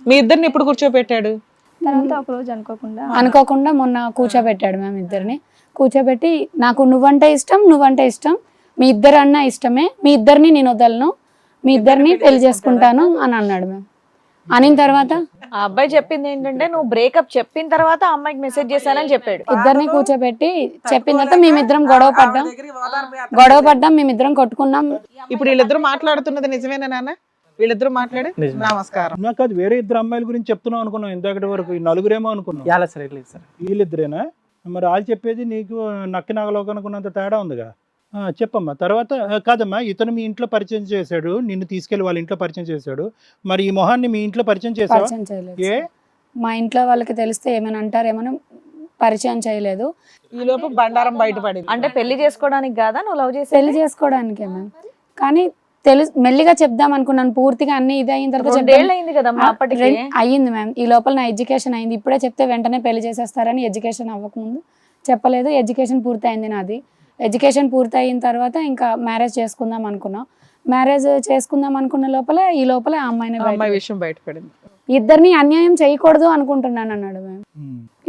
మీ ఇద్దరిని ఎప్పుడు కూర్చోబెట్టాడు? తర్వాత ఒక రోజు అనుకోకుండా మొన్న కూర్చోబెట్టాడు మ్యామ్. ఇద్దరిని కూర్చోబెట్టి నాకు నువ్వంటే ఇష్టం, మీ ఇద్దరు అన్న ఇష్టమే, మీ ఇద్దరిని నేను వదలను, మీ ఇద్దరిని పెళ్లి చేసుకుంటాను అని అన్నాడు మ్యామ్. అనిన తర్వాత ఆ అబ్బాయి చెప్పింది ఏంటంటే నువ్వు బ్రేకప్ చెప్పిన తర్వాత ఆ అమ్మాయికి మెసేజ్ చేశానని చెప్పాడు. ఇద్దరిని కూర్చోబెట్టి చెప్పిన తర్వాత మేమిద్దరం గొడవ పడ్డాం, మేమిద్దరం కొట్టుకున్నాం. ఇప్పుడు వీళ్ళిద్దరు మాట్లాడుతున్నది నిజమేనా నాన్న? వీళ్ళిద్దరు మాట్లాడి నమస్కారం. నాకు అది వేరే ఇద్దరు అమ్మాయిల గురించి చెప్తున్నాం అనుకున్నాం ఇంతకటి వరకు. ఈ నలుగురేమో అనుకున్నాం. సార్ వీళ్ళిద్దరేనా? మరి వాళ్ళు చెప్పేది నీకు నక్కి నాగలోకి అనుకున్నంత తేడా ఉందిగా. చెప్పమ్మా. తర్వాత కాదమ్మా, ఇతను మీ ఇంట్లో పరిచయం చేశాడు, నిన్ను తీసుకెళ్లి వాళ్ళ ఇంట్లో పరిచయం చేశాడు. మరి ఈ మొహాన్ని మీ ఇంట్లో పరిచయం చేశావా? పరిచయం చేయలేదు. మా ఇంట్లో వాళ్ళకి తెలిస్తే ఏమైనా అంటారేమో పరిచయం చేయలేదు. ఈ లోపు బండారం బయటపడింది. అంటే పెళ్లి చేసుకోవడానికి కాదా నువ్వు లవ్ చేసి? పెళ్లి చేసుకోవడానికే మ్యామ్. కానీ మెల్లిగా చెప్దాం అనుకున్నాను. పూర్తిగా అన్ని ఇది అయిన తర్వాత అయింది కదా అప్పటికి అయ్యింది మ్యామ్. ఈ లోపల నా ఎడ్యుకేషన్ అయింది. ఇప్పుడే చెప్తే వెంటనే పెళ్లి చేసేస్తారని ఎడ్యుకేషన్ అవ్వకముందు చెప్పలేదు. ఎడ్యుకేషన్ పూర్తి అయింది నాది. ఎడ్యుకేషన్ పూర్తి అయిన తర్వాత ఇంకా మ్యారేజ్ చేసుకుందాం అనుకున్నాం. మ్యారేజ్ చేసుకుందాం అనుకున్న ఈ లోపల ఆ అమ్మాయి విషయం బయటపడింది. ఇద్దరిని అన్యాయం చేయకూడదు అనుకుంటున్నాను అన్నాడు మ్యామ్.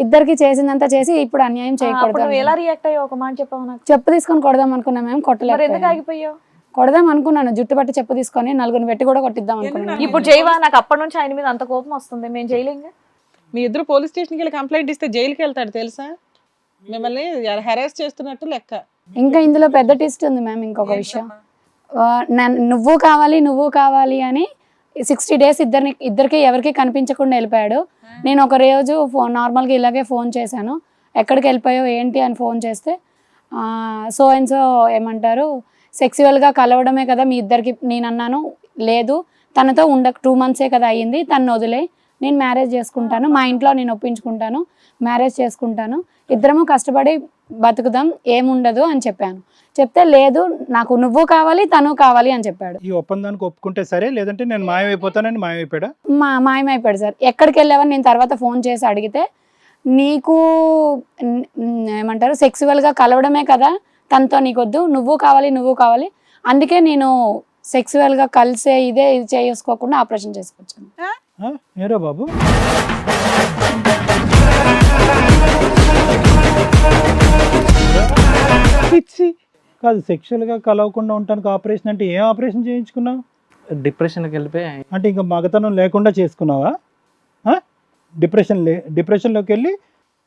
ఇద్దరికి చేసిందంతా చేసి ఇప్పుడు అన్యాయం చేయకూడదు. ఎలా రియాక్ట్ అయ్యో ఒక మాట చెప్పావు నాకు. చెప్పు తీసుకొని కొడదాం అనుకున్నా మ్యామ్. కొట్టలేదు. ఆగిపోయావు? కొడదాం అనుకున్నాను. జుట్టు పట్టి చెప్పు తీసుకొని నలుగురిని పెట్టి కూడా కొట్టిద్దాం అనుకున్నాను. ఇప్పుడు చేయవా? నాకు అప్పటి నుంచి ఆయన మీద అంత కోపం వస్తుంది. మేము చేయలేంగా. మీ ఇద్దరు పోలీస్ స్టేషన్కి వెళ్ళి కంప్లైంట్ ఇస్తే జైలుకి వెళ్తాడు తెలుసా? మిమ్మల్ని హెరాస్ చేస్తున్నట్టు లెక్క. ఇంకా ఇందులో పెద్ద ట్విస్ట్ ఉంది మ్యామ్. ఇంకొక విషయం, నువ్వు కావాలి అని 60 days ఇద్దరికి ఎవరికి కనిపించకుండా వెళ్ళిపోయాడు. నేను ఒక రోజు నార్మల్గా ఇలాగే ఫోన్ చేశాను. ఎక్కడికి వెళ్ళిపోయావు ఏంటి అని ఫోన్ చేస్తే సో అండ్ సో ఏమంటారు, సెక్సువల్గా కలవడమే కదా మీ ఇద్దరికి. నేను అన్నాను లేదు, తనతో 2 months కదా అయ్యింది, తను వదిలే, నేను మ్యారేజ్ చేసుకుంటాను, మా ఇంట్లో నేను ఒప్పించుకుంటాను, మ్యారేజ్ చేసుకుంటాను, ఇద్దరము కష్టపడి బతుకుదాం, ఏముండదు అని చెప్పాను. చెప్తే లేదు, నాకు నువ్వు కావాలి తను కావాలి అని చెప్పాడు. ఈ ఒప్పందానికి ఒప్పుకుంటే సరే, లేదంటే నేను మాయమైపోతానని మాయమైపోయాడా? మాయమైపోయాడు సార్. ఎక్కడికి వెళ్ళావని నేను తర్వాత ఫోన్ చేసి అడిగితే, నీకు ఏమంటారు సెక్సువల్గా కలవడమే కదా తనతో, నీకొద్దు, నువ్వు కావాలి, అందుకే నేను సెక్సువల్గా కలిసే ఇది చేసుకోకుండా ఆపరేషన్ చేసుకొచ్చాను. ఏరా బాబు, కాదు సెక్షువల్ గా కలవకుండా ఉండడానికి ఆపరేషన్ అంటే ఏం ఆపరేషన్ చేయించుకున్నావు? డిప్రెషన్కి వెళ్ళిపోయి అంటే ఇంకా మగతనం లేకుండా చేసుకున్నావా? డిప్రెషన్లోకి వెళ్ళి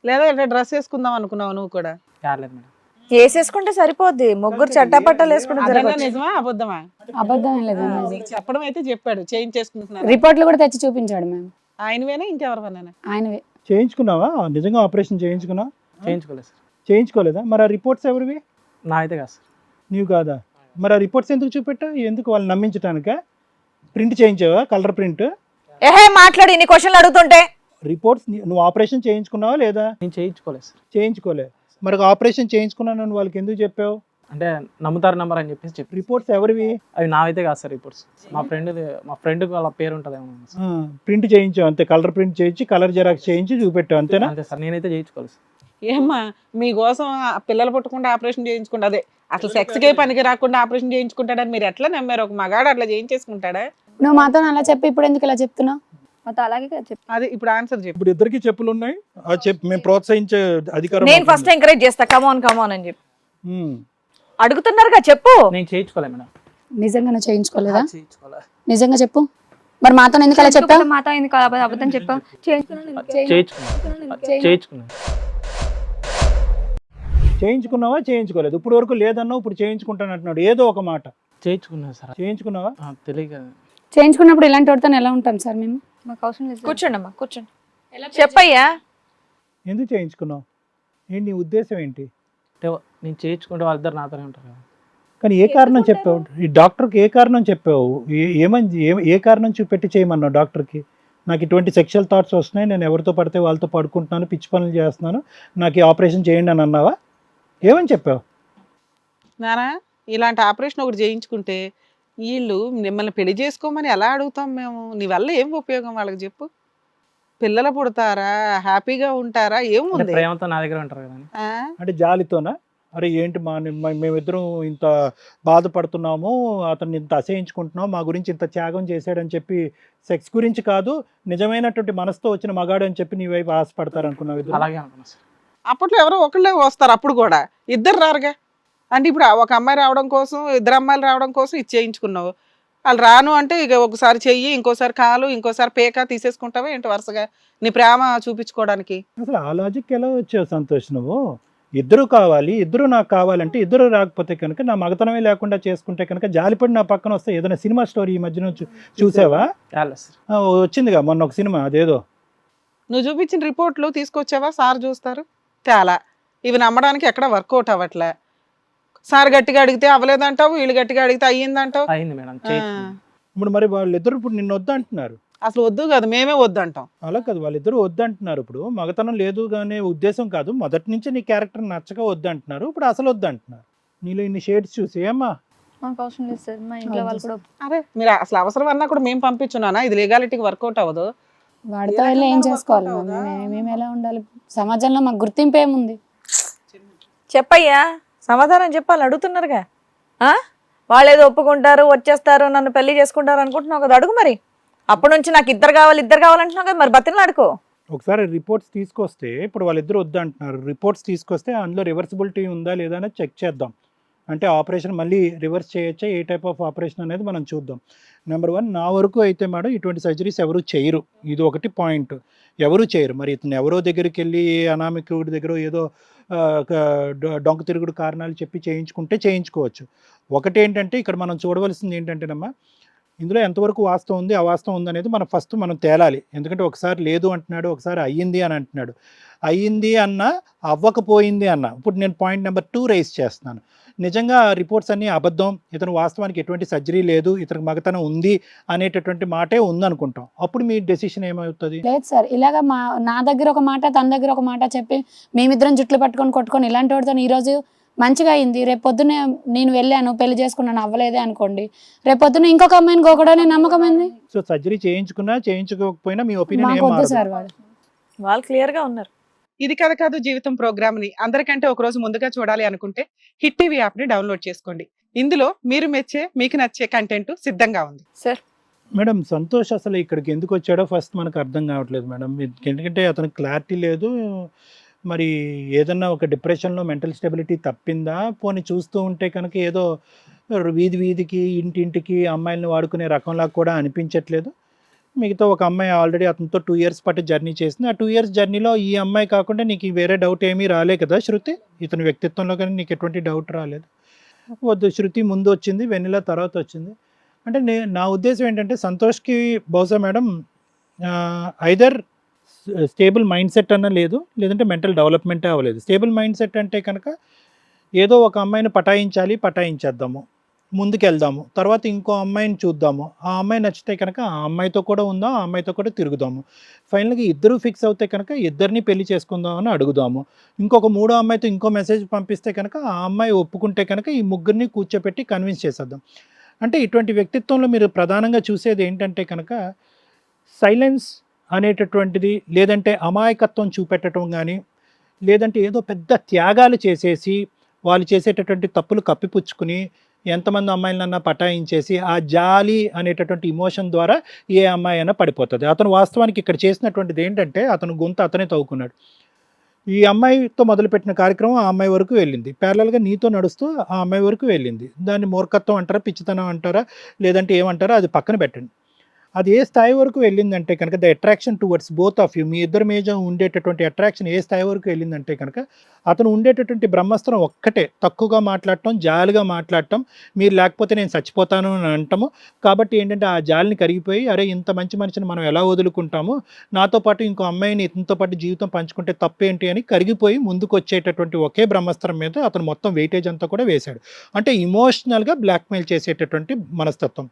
లేదా డ్రెస్ వేసుకుందాం అనుకున్నావు నువ్వు కూడా? కాలేదు మేడం. వేసేసుకుంటే సరిపోద్ది, ముగ్గురు చట్టపట్టాలు వేసుకుంటే. నిజమా అబద్ధమా? అబద్ధం లేదు, చెప్పడం అయితే చెప్పాడు చేయించేసుకుంటున్నాను. రిపోర్ట్లు కూడా తెచ్చి చూపించాడు మ్యామ్. ఆయనవేనా ఇంకెవరివన్నా? ఆయనవే. చేయించుకున్నావా? నిజంగా ఆపరేషన్ చేయించుకున్నావా? చేయించుకోలేదు సార్. చేయించుకోలేదా? మరి ఆ రిపోర్ట్స్ ఎవరివి? నా అయితే కాదు సార్. నీవు కాదా? మరి ఆ రిపోర్ట్స్ ఎందుకు చూపెట్టా? ఎందుకు వాళ్ళు నమ్మించటానికా? ప్రింట్ చేయించావా? Colour print? ఏహే మాట్లాడి ఇన్ని క్వశ్చన్లు అడుగుతుంటే. రిపోర్ట్స్ నువ్వు ఆపరేషన్ చేయించుకున్నావా లేదా? నేను చేయించుకోలేదు సార్. చేయించుకోలే. మరి ఆపరేషన్ చేయించుకున్నాను వాళ్ళకి ఎందుకు చెప్పావు? అంటే నమ్ముతారు నంబర్ అని చెప్పేసి చెప్పి. రిపోర్ట్స్ ఎవరివి? అవి నావైతే కాదు సార్. రిపోర్ట్స్ మా ఫ్రెండ్ వాళ్ళ పేరు ఉంటుందేమో. ప్రింట్ చేయించావు అంతే, కలర్ ప్రింట్ చేయించి కలర్ జెరాక్స్ చేయించి చూపెట్టావు అంతేనా? అంతే సార్. నేనైతే చేయించుకోలేదు సార్. ఏమ్మా మీకోసం పిల్లలు పుట్టకుండా ఆపరేషన్ చేయించుకుంటా, అదే అసలు సెక్స్ కే పనికి రాకుండా ఆపరేషన్ చేయించుకుంటాడని మీరు ఎట్లా నమ్మారు? ఒక మగాడు అట్లా చేయించేసుకుంటాడా? నువ్వు మాతో అలా చెప్పి ఇప్పుడు ఎందుకు ఇలా చెప్తున్నావు? అలాగే అది ఇప్పుడు ఆన్సర్ చెప్పు. ఇప్పుడు ఇద్దరికి చెప్పులు ఉన్నాయి, మేము ప్రోత్సహించే అధికారం. నేను ఫస్ట్ ఎంకరేజ్ చేస్తా, కమాన్ అని చెప్పి అడుగుతున్నారుగా, చెప్పు. నేను చేయించుకోలేదు మేడం. నిజంగా నువ్వు చేయించుకోలేదా? చేయించుకోలేదు. నిజంగా చెప్పు. మరి మాతో ఎందుకు అలా చెప్పావు? మాతో ఎందుకు అబద్ధం చెప్పావు? చేయించుకున్నావా? చేయించుకోలేదు. ఇప్పుడు వరకు లేదన్నావు, ఇప్పుడు చేయించుకుంటాను అంటున్నాడు. ఏదో ఒక మాట. చేయించుకున్నా సార్. చేయించుకున్నావా? తెలియక. చేయించుకున్నప్పుడు ఇలాంటి వాడితో ఎలా ఉంటాం సార్ మేము? కూర్చోండి అమ్మా, కూర్చోండి. చెప్పయ్యా ఎందుకు చేయించుకున్నావు? ఏంటి నీ ఉద్దేశం ఏంటి? నేను చేయించుకుంటే వాళ్ళిద్దరు నాతోనే ఉంటారు కదా. కానీ ఏ కారణం చెప్పావు? ఈ డాక్టర్కి ఏ కారణం చెప్పావు? ఏ కారణం చూపెట్టి చేయమన్నావు డాక్టర్కి? నాకు ఇటువంటి సెక్షువల్ థాట్స్ వస్తున్నాయి, నేను ఎవరితో పడితే వాళ్ళతో పడుకుంటున్నాను, పిచ్చి పనులు చేస్తున్నాను, నాకు ఈ ఆపరేషన్ చేయండి అని అన్నావా? ఏమని చెప్పావు? నానా ఇలాంటి ఆపరేషన్ ఒకటి చేయించుకుంటే వీళ్ళు మిమ్మల్ని పెళ్లి చేసుకోమని ఎలా అడుగుతాం మేము? నీ వల్ల ఏం ఉపయోగం వాళ్ళకి చెప్పు? పిల్లలు పుడతారా? హ్యాపీగా ఉంటారా? ఏముంది? ప్రేమతో నా దగ్గర ఉంటారు కదా. అంటే జాలితోనా? అరే ఏంటి మేమిద్దరం ఇంత బాధపడుతున్నాము, అతన్ని ఇంత అసహించుకుంటున్నాం, మా గురించి ఇంత త్యాగం చేశాడని చెప్పి సెక్స్ గురించి కాదు, నిజమైనటువంటి మనసుతో వచ్చిన మగాడు అని చెప్పి నీ వైపు ఆశపడతారు అనుకున్నావు ఇద్దరు? అలాగే అనుకున్నా సార్. అప్పట్లో ఎవరో ఒకళ్ళే వస్తారు, అప్పుడు కూడా ఇద్దరు రారుగా. అంటే ఇప్పుడు ఒక అమ్మాయి రావడం కోసం, ఇద్దరు అమ్మాయిలు రావడం కోసం ఇది చేయించుకున్నావు. వాళ్ళు రాను అంటే ఇక ఒకసారి చెయ్యి, ఇంకోసారి కాలు, ఇంకోసారి పేక తీసేసుకుంటావా ఏంటి వరుసగా నీ ప్రేమ చూపించుకోవడానికి? అసలు ఆ లాజిక్ ఎలా వచ్చావు సంతోష్ నువ్వు? ఇద్దరు కావాలి, ఇద్దరు నాకు కావాలంటే, ఇద్దరు రాకపోతే కనుక నా మగతనమే లేకుండా చేసుకుంటే కనుక జాలిపడి నా పక్కన వస్తే ఏదైనా సినిమా స్టోరీ ఈ మధ్యన చూసావా? రాలేదు సార్. వచ్చిందిగా మొన్న ఒక సినిమా, అదేదో నువ్వు చూపించిన రిపోర్ట్లు తీసుకొచ్చావా? సార్ చూస్తారు తేలా. ఇవి నమ్మడానికి ఎక్కడ వర్కౌట్ అవ్వట్లే. సార్ గట్టిగా అడిగితే అవ్వలేదంటావు, వీళ్ళు గట్టిగా అడిగితే అయ్యిందంటావు. అయింది మేడం. ఇప్పుడు మరి వాళ్ళిద్దరు ఇప్పుడు నిన్ను వద్దంటున్నారు. అసలు వద్దు కాదు, మేమే వద్దంటాం. అలా కాదు, వాళ్ళిద్దరు వద్దంటున్నారు. ఇప్పుడు మగతనం లేదు కానీ ఉద్దేశం కాదు, మొదటి నుంచి నీ క్యారెక్టర్ నచ్చక వద్దంటున్నారు, ఇప్పుడు అసలు వద్దంటున్నారు. నీలో ఇన్ని షేడ్స్ చూసి ఏమ్మా మాకు అవసరం లేదు సార్, మా ఇంట్లో వాళ్ళు కూడా అరే మీరు అసలు అవసరం అన్నా కూడా మేము పంపించున్నానా? ఇది లీగాలిటీకి వర్కౌట్ అవ్వదు. వాడితో వెళ్ళి ఏం చేసుకోవాలి మేము ఎలా ఉండాలి? సమాజంలో మాకు గుర్తింపు ఏముంది? చెప్పయ్యా, సమాధానం చెప్పాలి, అడుగుతున్నారుగా. వాళ్ళు ఏదో ఒప్పుకుంటారు, వచ్చేస్తారు, నన్ను పెళ్లి చేసుకుంటారు అనుకుంటున్నావు కదా, అడుగు మరి. అప్పటి నుంచి నాకు ఇద్దరు కావాలంటున్నావు కదా, మరి బతిని అడుకో. ఒకసారి రిపోర్ట్స్ తీసుకొస్తే, ఇప్పుడు వాళ్ళిద్దరు వద్దంటున్నారు, రిపోర్ట్స్ తీసుకొస్తే అందులో రివర్సిబిలిటీ ఉందా లేదా అనేది చెక్ చేద్దాం. అంటే ఆపరేషన్ మళ్ళీ రివర్స్ చేయొచ్చా, ఏ టైప్ ఆఫ్ ఆపరేషన్ అనేది మనం చూద్దాం. నెంబర్ 1, నా వరకు అయితే మేడం ఇటువంటి సర్జరీస్ ఎవరు చేయరు, ఇది ఒకటి పాయింట్. ఎవరు చేయరు. మరి ఇతను ఎవరో దగ్గరికి వెళ్ళి అనామికుడి దగ్గర ఏదో డొంక తిరుగుడు కారణాలు చెప్పి చేయించుకుంటే చేయించుకోవచ్చు. ఒకటి ఏంటంటే ఇక్కడ మనం చూడవలసింది ఏంటంటేనమ్మా, ఇందులో ఎంతవరకు వాస్తవం ఉంది, అవాస్తవం ఉంది అనేది మనం తేలాలి. ఎందుకంటే ఒకసారి లేదు అంటున్నాడు, ఒకసారి అయ్యింది అని అంటున్నాడు. అయ్యింది అన్నా, అవ్వకపోయింది అన్నా. ఇప్పుడు నేను పాయింట్ నెంబర్ 2 రైజ్ చేస్తున్నాను. నిజంగా రిపోర్ట్స్ అన్నీ అబద్ధం, ఇతను వాస్తవానికి ఎటువంటి సర్జరీ లేదు, ఇతనికి మగతనం ఉంది అనేటటువంటి మాటే ఉందనుకుంటాం. అప్పుడు మీ డెసిషన్ ఏమవుతుంది? లేదు సార్, ఇలాగా నా దగ్గర ఒక మాట, తన దగ్గర ఒక మాట చెప్పి మేమిద్దరం జుట్లు పట్టుకొని కొట్టుకొని ఇలాంటి వాడితో ఈరోజు మంచిగా అయింది, రేపు పొద్దున్నే నేను వెళ్ళాను పెళ్లి చేసుకున్నాను అవ్వలేదే అనుకోండి, రేపు పొద్దున్న ఇంకొక అమ్మాయిని గోకడనే నమ్మకం ఏంది? సో సర్జరీ చేయించుకున్నా చేయించుకోకపోయినా మీ ఒపీనియన్ మాకు వద్దు సార్. వాళ్ళు క్లియర్ గా ఉన్నారు. ఇది కథ కాదు జీవితం ప్రోగ్రామ్ ని అందరికంటే ఒక రోజు ముందుగా చూడాలి అనుకుంటే హిట్ టీవీ యాప్ ని డౌన్లోడ్ చేసుకోండి. ఇందులో మీరు మెచ్చే, మీకు నచ్చే కంటెంట్ సిద్ధంగా ఉంది. సార్ మేడం, సంతోష్ అసలు ఇక్కడికి ఎందుకు వచ్చాడో ఫస్ట్ మనకు అర్థం కావట్లేదు మేడం. ఎందుకంటే అతనికి క్లారిటీ లేదు. మరి ఏదన్నా ఒక డిప్రెషన్లో మెంటల్ స్టెబిలిటీ తప్పిందా? పోనీ చూస్తూ ఉంటే కనుక ఏదో వీధికి ఇంటింటికి అమ్మాయిలను వాడుకునే రకంలా కూడా అనిపించట్లేదు. మిగతా ఒక అమ్మాయి ఆల్రెడీ అతనితో 2 years పాటు జర్నీ చేసింది. ఆ 2 years జర్నీలో ఈ అమ్మాయి కాకుండా నీకు వేరే డౌట్ ఏమీ రాలే కదా శృతి? ఇతని వ్యక్తిత్వంలో కానీ నీకు ఎటువంటి డౌట్ రాలేదు? వద్దు, శృతి ముందు వచ్చింది, వెన్నెల తర్వాత వచ్చింది. అంటే నా ఉద్దేశం ఏంటంటే సంతోష్కి బహుశా madam either stable mind set అన్న లేదు, లేదంటే మెంటల్ డెవలప్మెంటే అవ్వలేదు. స్టేబుల్ మైండ్ సెట్ అంటే కనుక ఏదో ఒక అమ్మాయిని పటాయించేద్దాము, ముందుకెళ్దాము, తర్వాత ఇంకో అమ్మాయిని చూద్దాము, ఆ అమ్మాయి నచ్చితే కనుక ఆ అమ్మాయితో కూడా ఉందాం, ఆ అమ్మాయితో కూడా తిరుగుదాము, ఫైనల్గా ఇద్దరు ఫిక్స్ అవుతే కనుక ఇద్దరిని పెళ్లి చేసుకుందాం అని అడుగుదాము. ఇంకొక 3వ అమ్మాయితో ఇంకో మెసేజ్ పంపిస్తే కనుక ఆ అమ్మాయి ఒప్పుకుంటే కనుక ఈ ముగ్గురిని కూర్చోపెట్టి కన్విన్స్ చేసేద్దాం. అంటే ఇటువంటి వ్యక్తిత్వంలో మీరు ప్రధానంగా చూసేది ఏంటంటే కనుక సైలెన్స్ అనేటటువంటిది, లేదంటే అమాయకత్వం చూపెట్టడం కానీ, లేదంటే ఏదో పెద్ద త్యాగాలు చేసేసి వాళ్ళు చేసేటటువంటి తప్పులు కప్పిపుచ్చుకుని ఎంతమంది అమ్మాయిలన్నా పటాయించేసి ఆ జాలి అనేటటువంటి ఇమోషన్ ద్వారా ఏ అమ్మాయి అయినా పడిపోతుంది. అతను వాస్తవానికి ఇక్కడ చేసినటువంటిది ఏంటంటే అతను గొంతు అతనే తవ్వుకున్నాడు. ఈ అమ్మాయితో మొదలుపెట్టిన కార్యక్రమం ఆ అమ్మాయి వరకు వెళ్ళింది, ప్యారలల్గా నీతో నడుస్తూ ఆ అమ్మాయి వరకు వెళ్ళింది. దాన్ని మూర్ఖత్వం అంటారా, పిచ్చితనం అంటారా, లేదంటే ఏమంటారా అది పక్కన పెట్టండి. అది ఏ స్థాయి వరకు వెళ్ళిందంటే కనుక the attraction towards both of you, మీ ఇద్దరి మీద ఉండేటటువంటి అట్రాక్షన్ ఏ స్థాయి వరకు వెళ్ళిందంటే కనుక అతను ఉండేటటువంటి బ్రహ్మాస్త్రం ఒక్కటే, తక్కువగా మాట్లాడటం, జాలిగా మాట్లాడటం, మీరు లేకపోతే నేను చచ్చిపోతాను అని అంటాము. కాబట్టి ఏంటంటే ఆ జాలిని కరిగిపోయి అరే ఇంత మంచి మనిషిని మనం ఎలా వదులుకుంటాము, నాతో పాటు ఇంకో అమ్మాయిని ఇతనితో పాటు జీవితం పంచుకుంటే తప్పేంటి అని కరిగిపోయి ముందుకు వచ్చేటటువంటి ఒకే బ్రహ్మాస్త్రం మీద అతను మొత్తం వెయిటేజ్ అంతా కూడా వేశాడు. అంటే ఇమోషనల్గా బ్లాక్మెయిల్ చేసేటటువంటి మనస్తత్వం.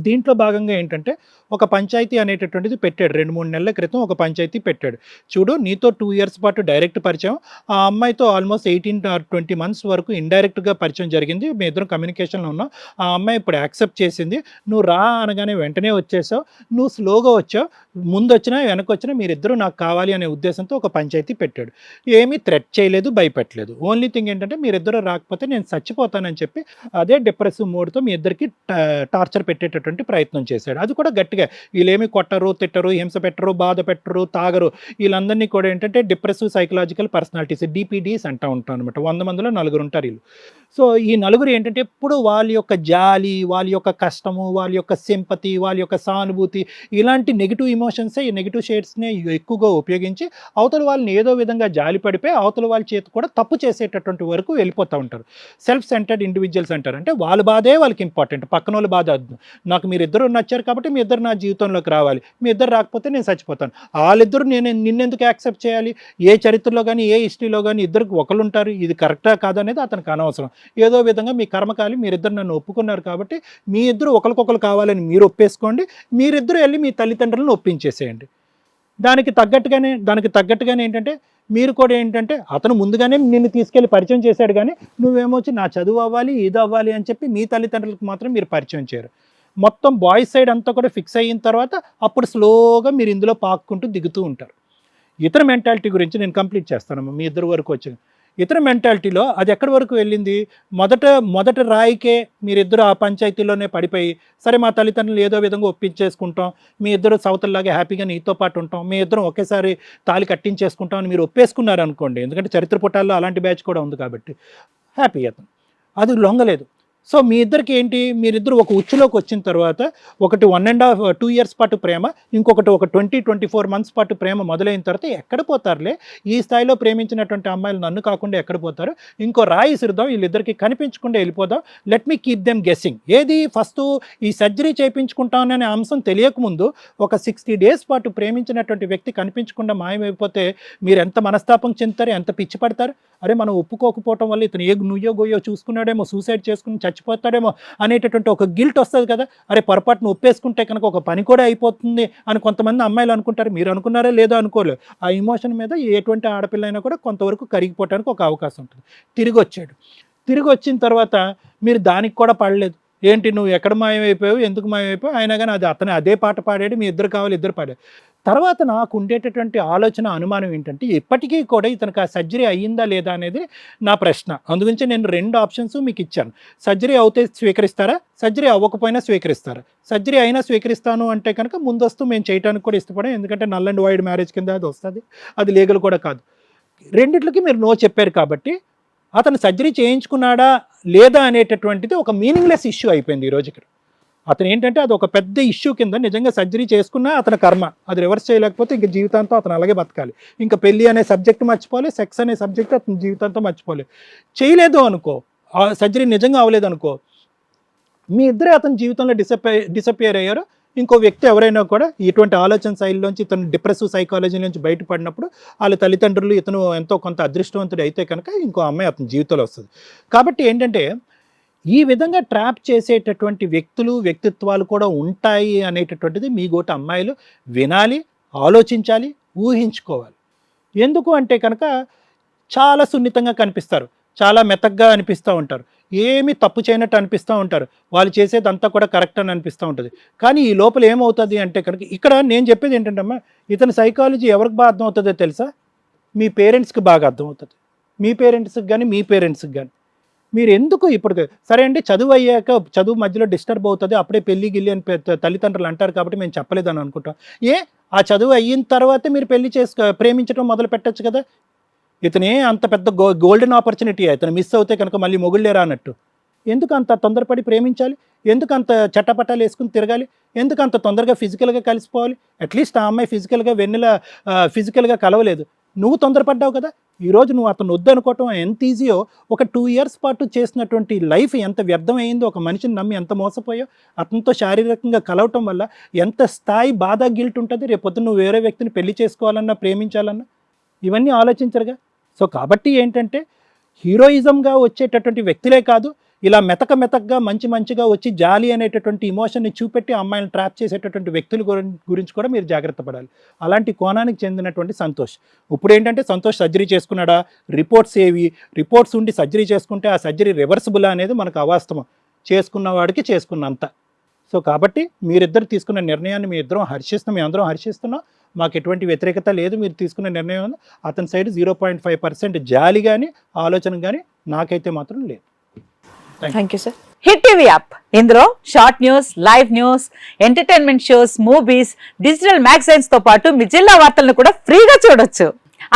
దీంట్లో భాగంగా ఏంటంటే ఒక పంచాయతీ అనేటటువంటిది పెట్టాడు. 2-3 నెలల క్రితం ఒక పంచాయతీ పెట్టాడు. చూడు, నీతో 2 ఇయర్స్ పాటు డైరెక్ట్ పరిచయం, ఆ అమ్మాయితో ఆల్మోస్ట్ 18 or 20 months వరకు ఇండైరెక్ట్గా పరిచయం జరిగింది, మీ ఇద్దరం కమ్యూనికేషన్లో ఉన్నాం, ఆ అమ్మాయి ఇప్పుడు యాక్సెప్ట్ చేసింది, నువ్వు రా అనగానే వెంటనే వచ్చేసావు, నువ్వు స్లోగా వచ్చావు, ముందు వచ్చినా వెనక వచ్చినా మీరిద్దరూ నాకు కావాలి అనే ఉద్దేశంతో ఒక పంచాయతీ పెట్టాడు. ఏమీ థ్రెట్ చేయలేదు, భయపెట్టలేదు. ఓన్లీ థింగ్ ఏంటంటే మీరిద్దరూ రాకపోతే నేను చచ్చిపోతానని చెప్పి అదే డిప్రెసివ్ మోడ్తో మీ ఇద్దరికి టార్చర్ పెట్టేటటువంటి ప్రయత్నం చేశాడు. అది కూడా గట్టిగా, వీళ్ళేమి కొట్టరు, తిట్టరు, హింస పెట్టరు, బాధ పెట్టరు, తాగరు, వీళ్ళందరినీ కూడా ఏంటంటే డిప్రెసివ్ సైకలాజికల్ పర్సనాలిటీస్, డిపిడీస్ అంటూ ఉంటాం అనమాట. 100 మందిలో 4 ఉంటారు వీళ్ళు. సో ఈ 4 ఏంటంటే ఎప్పుడు వాళ్ళ యొక్క జాలి, వాళ్ళ యొక్క కష్టము, వాళ్ళ యొక్క సింపతి, వాళ్ళ యొక్క సానుభూతి, ఇలాంటి నెగిటివ్ ఇమోషన్సే, ఈ నెగిటివ్ షేడ్స్నే ఎక్కువగా ఉపయోగించి అవతల వాళ్ళని ఏదో విధంగా జాలి పడిపోయి అవతల వాళ్ళ చేతి కూడా తప్పు చేసేటటువంటి వరకు వెళ్ళిపోతూ ఉంటారు. సెల్ఫ్ సెంటర్డ్ ఇండివిజువల్స్ అంటారు. అంటే వాళ్ళ బాధే వాళ్ళకి ఇంపార్టెంట్, పక్కన వాళ్ళ బాధ వద్దు, నాకు మీరిద్దరు నచ్చారు కాబట్టి మీ ఇద్దరు నా జీవితంలోకి రావాలి, మీ ఇద్దరు రాకపోతే నేను చచ్చిపోతాను. వాళ్ళిద్దరు నిన్నెందుకు యాక్సెప్ట్ చేయాలి? ఏ చరిత్రలో కానీ ఏ హిస్టరీలో కానీ ఇద్దరికి ఒకరు ఉంటారు, ఇది కరెక్టా కాదనేది అతనికి అనవసరం. ఏదో విధంగా మీ కర్మకాలి మీరిద్దరు నన్ను ఒప్పుకున్నారు కాబట్టి మీ ఇద్దరు ఒకరికొకరు కావాలని మీరు ఒప్పేసుకోండి, మీరిద్దరు వెళ్ళి మీ తల్లిదండ్రులను ఒప్పించేసేయండి. దానికి తగ్గట్టుగానే ఏంటంటే మీరు కూడా ఏంటంటే అతను ముందుగానే నిన్ను తీసుకెళ్ళి పరిచయం చేశాడు, కానీ నువ్వేమొచ్చి నా చదువు అవ్వాలి, ఇది అవ్వాలి అని చెప్పి మీ తల్లిదండ్రులకు మాత్రం మీరు పరిచయం చేయరు. మొత్తం బాయ్స్ సైడ్ అంతా కూడా ఫిక్స్ అయిన తర్వాత అప్పుడు స్లోగా మీరు ఇందులో పాక్కుంటూ దిగుతూ ఉంటారు. ఇతర మెంటాలిటీ గురించి నేను కంప్లీట్ చేస్తాను. మీ ఇద్దరు వరకు వచ్చింది ఇతర మెంటాలిటీలో అది ఎక్కడి వరకు వెళ్ళింది? మొదట రాయికే మీరిద్దరు ఆ పంచాయతీలోనే పడిపోయి, సరే మా తల్లిదండ్రులు ఏదో విధంగా ఒప్పించేసుకుంటాం, మీ ఇద్దరు సౌతల్లాగా హ్యాపీగా నీతో పాటు ఉంటాం, మీ ఇద్దరం ఒకేసారి తాళి కట్టించేసుకుంటాం అని మీరు ఒప్పేసుకున్నారు అనుకోండి, ఎందుకంటే చరిత్ర పుటాల్లో అలాంటి బ్యాచ్ కూడా ఉంది కాబట్టి హ్యాపీ అతను. అది లొంగలేదు. సో మీ ఇద్దరికి ఏంటి, మీరిద్దరు ఒక ఉచ్చులోకి వచ్చిన తర్వాత ఒకటి 1.5-2 years పాటు ప్రేమ, ఇంకొకటి ఒక 20-24 months పాటు ప్రేమ మొదలైన తర్వాత ఎక్కడ పోతారులే, ఈ స్థాయిలో ప్రేమించినటువంటి అమ్మాయిలు నన్ను కాకుండా ఎక్కడ పోతారు, ఇంకో రాయి ఇసురుదాం, వీళ్ళిద్దరికి కనిపించకుండా వెళ్ళిపోదాం, let me keep them guessing. ఏది ఫస్ట్ ఈ సర్జరీ చేయించుకుంటాననే అంశం తెలియకముందు ఒక 60 days పాటు ప్రేమించినటువంటి వ్యక్తి కనిపించకుండా మాయమైపోతే మీరు ఎంత మనస్తాపం చెందుతారు, ఎంత పిచ్చి పడతారు. అరే మనం ఒప్పుకోకపోవటం వల్ల ఇతను నుయ్యో గొయ్యో చూసుకున్నాడేమో, సూసైడ్ చేసుకుని చచ్చిపోతాడేమో అనేటటువంటి ఒక గిల్ట్ వస్తుంది కదా. అరే పొరపాటును ఒప్పేసుకుంటే కనుక ఒక పని కూడా అయిపోతుంది అని కొంతమంది అమ్మాయిలు అనుకుంటారు. మీరు అనుకున్నారా లేదో అనుకోలేదు. ఆ ఎమోషన్ మీద ఎటువంటి ఆడపిల్ల అయినా కూడా కొంతవరకు కరిగిపోవడానికి ఒక అవకాశం ఉంటుంది. తిరిగి వచ్చిన తర్వాత మీరు దానికి కూడా పడలేదు. ఏంటి నువ్వు ఎక్కడ మాయమైపోయావు, ఎందుకు మాయమైపోయావు, అయినా కానీ అతను అదే పాట పాడాడు, మీ ఇద్దరు కావాలి, ఇద్దరు పాడాడు. తర్వాత నాకు ఉండేటటువంటి ఆలోచన, అనుమానం ఏంటంటే ఇప్పటికీ కూడా ఇతనికి ఆ సర్జరీ అయ్యిందా లేదా అనేది నా ప్రశ్న. అందుగురించి నేను 2 options మీకు ఇచ్చాను. సర్జరీ అవుతే స్వీకరిస్తారా, సర్జరీ అవ్వకపోయినా స్వీకరిస్తారా? సర్జరీ అయినా స్వీకరిస్తాను అంటే కనుక ముందస్తు మేము చేయడానికి కూడా ఇష్టపడాం, ఎందుకంటే నల్ అండ్ వైడ్ మ్యారేజ్ కింద అది వస్తుంది, అది లీగల్ కూడా కాదు. రెండిట్లకి మీరు నో చెప్పారు కాబట్టి అతను సర్జరీ చేయించుకున్నాడా లేదా అనేటటువంటిది ఒక మీనింగ్లెస్ ఇష్యూ అయిపోయింది ఈరోజు ఇక్కడ. అతను ఏంటంటే అది ఒక పెద్ద ఇష్యూ కింద, నిజంగా సర్జరీ చేసుకున్నా అతని కర్మ, అది రివర్స్ చేయలేకపోతే ఇంక జీవితాంతం అతను అలాగే బతకాలి. ఇంకా పెళ్ళి అనే సబ్జెక్ట్ మర్చిపోలే, సెక్స్ అనే సబ్జెక్ట్ అతను జీవితాంతం మర్చిపోలే. చేయలేదు అనుకో, ఆ సర్జరీ నిజంగా అవ్వలేదు అనుకో, మీ ఇద్దరే అతని జీవితంలో డిసపియర్ అయ్యారు. ఇంకో వ్యక్తి ఎవరైనా కూడా ఇటువంటి ఆలోచన శైలిలోంచి, ఇతను డిప్రెసివ్ సైకాలజీ నుంచి బయటపడినప్పుడు వాళ్ళ తల్లిదండ్రులు ఇతను ఎంతో కొంత అదృష్టవంతుడు అయితే కనుక ఇంకో అమ్మాయి అతని జీవితంలో వస్తుంది. కాబట్టి ఏంటంటే ఈ విధంగా ట్రాప్ చేసేటటువంటి వ్యక్తిత్వాలు కూడా ఉంటాయి అనేటటువంటిది మీ గోట అమ్మాయిలు వినాలి, ఆలోచించాలి, ఊహించుకోవాలి. ఎందుకు అంటే కనుక చాలా సున్నితంగా కనిపిస్తారు, చాలా మెత్తగా అనిపిస్తూ ఉంటారు, ఏమీ తప్పు చేయనట్టు అనిపిస్తూ ఉంటారు, వాళ్ళు చేసేదంతా కూడా కరెక్ట్ అని అనిపిస్తూ ఉంటుంది. కానీ ఈ లోపల ఏమవుతుంది అంటే కనుక ఇక్కడ నేను చెప్పేది ఏంటంటే అమ్మా, ఇతని సైకాలజీ ఎవరికి బాగా అర్థమవుతుందో తెలుసా? మీ పేరెంట్స్కి బాగా అర్థమవుతుంది. మీ పేరెంట్స్కి కానీ మీ పేరెంట్స్కి కానీ మీరు ఎందుకు ఇప్పుడు సరే అండి చదువు అయ్యాక చదువు మధ్యలో డిస్టర్బ్ అవుతుంది, అప్పుడే పెళ్లి గిల్లి అని తల్లిదండ్రులు అంటారు కాబట్టి మేము చెప్పలేదని అనుకుంటాం. ఆ చదువు అయిన తర్వాతే మీరు పెళ్లి ప్రేమించడం మొదలు పెట్టచ్చు కదా. ఇతనే అంత పెద్ద గోల్డెన్ ఆపర్చునిటీ, ఇతను మిస్ అవుతే కనుక మళ్ళీ మొగుళ్ళేరా అన్నట్టు. ఎందుకు అంత తొందరపడి ప్రేమించాలి? ఎందుకు అంత చట్టపట్టాలు వేసుకుని తిరగాలి? ఎందుకు అంత తొందరగా ఫిజికల్గా కలిసిపోవాలి? అట్లీస్ట్ ఆ అమ్మాయి ఫిజికల్గా కలవలేదు, నువ్వు తొందరపడ్డావు కదా. ఈరోజు నువ్వు అతను వద్దనుకోవటం ఎంత ఈజీయో, ఒక 2 years పాటు చేసినటువంటి లైఫ్ ఎంత వ్యర్థమైందో, ఒక మనిషిని నమ్మి ఎంత మోసపోయో, అతనితో శారీరకంగా కలవటం వల్ల ఎంత స్థాయి బాధ గిల్ట్ ఉంటుంది. రేపొద్దు నువ్వు వేరే వ్యక్తిని పెళ్లి చేసుకోవాలన్నా, ప్రేమించాలన్నా ఇవన్నీ ఆలోచించరుగా. సో కాబట్టి ఏంటంటే హీరోయిజంగా వచ్చేటటువంటి వ్యక్తులే కాదు, ఇలా మెతకగా మంచిగా వచ్చి జాలి అనేటటువంటి ఇమోషన్ని చూపెట్టి అమ్మాయిని ట్రాప్ చేసేటటువంటి వ్యక్తుల గురించి కూడా మీరు జాగ్రత్త పడాలి. అలాంటి కోణానికి చెందినటువంటి సంతోష్. ఇప్పుడు ఏంటంటే సంతోష్ సర్జరీ చేసుకున్నాడా, రిపోర్ట్స్ ఉండి సర్జరీ చేసుకుంటే ఆ సర్జరీ రివర్సిబుల్ అనేది మనకు అవాస్తవం. చేసుకున్నవాడికి చేసుకున్నంత. సో కాబట్టి మీరిద్దరు తీసుకున్న నిర్ణయాన్ని మీ అందరం హర్షిస్తున్నాం. మాకు ఎటువంటి వ్యతిరేకత లేదు. మీరు తీసుకున్న నిర్ణయం అతని సైడ్ 0.5% జాలి కానీ ఆలోచన కానీ నాకైతే మాత్రం లేదు. Thank you sir. Hit TV app, ఇందులో short news, live news, entertainment shows, movies, digital magazines తో పాటు మీ జిల్లా వార్తలను కూడా ఫ్రీగా చూడొచ్చు.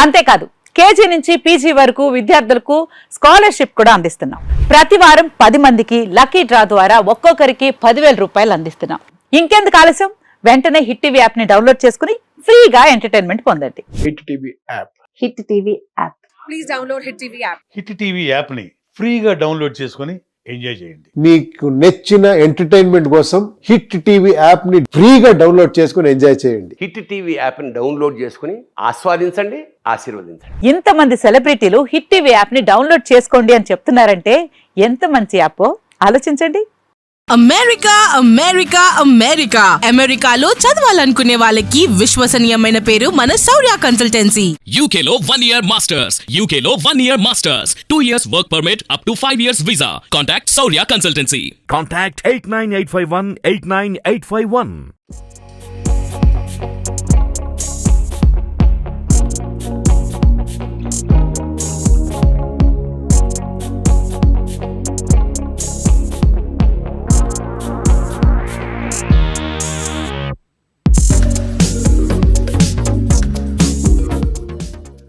అంతేకాదు కేజీ నుంచి పీజీ వరకు విద్యార్థులకు స్కాలర్షిప్ కూడా అందిస్తున్నాం. ప్రతి వారం 10 మందికి లక్కీ డ్రా ద్వారా ఒక్కొక్కరికి 10,000 రూపాయలు అందిస్తున్నాం. ఇంకెందుకు ఆలస్యం, వెంటనే హిట్ టీవీ యాప్ ని డౌన్లోడ్ చేసుకుని ఫ్రీగా ఎంటర్టైన్మెంట్ పొందండి. Hit TV app. Hit TV app. Please download hit TV app. Hit TV యాప్ని ఫ్రీగా డౌన్లోడ్ చేసుకొని ఎంజాయ్ చేయండి. మీకు నచ్చిన ఎంటర్టైన్మెంట్ కోసం హిట్ టీవీ యాప్ ని ఫ్రీగా డౌన్లోడ్ చేసుకొని ఎంజాయ్ చేయండి. హిట్ టీవీ యాప్ని డౌన్లోడ్ చేసుకుని ఆస్వాదించండి, ఆశీర్వదించండి. ఇంతమంది సెలబ్రిటీలు హిట్ టీవీ యాప్ ని డౌన్లోడ్ చేసుకోండి అని చెప్తున్నారంటే ఎంత మంచి యాప్ ఆలోచించండి. అమెరికా అమెరికా అమెరికా అమెరికాలో చదవాలనుకునే వాళ్ళకి విశ్వసనీయమైన పేరు మన శౌర్య కన్సల్టెన్సీ. UK లో 1 year masters. UK లో 1 year masters. 2 years work permit up to 5 years visa. Contact Saurya Consultancy. Contact 89851 89851.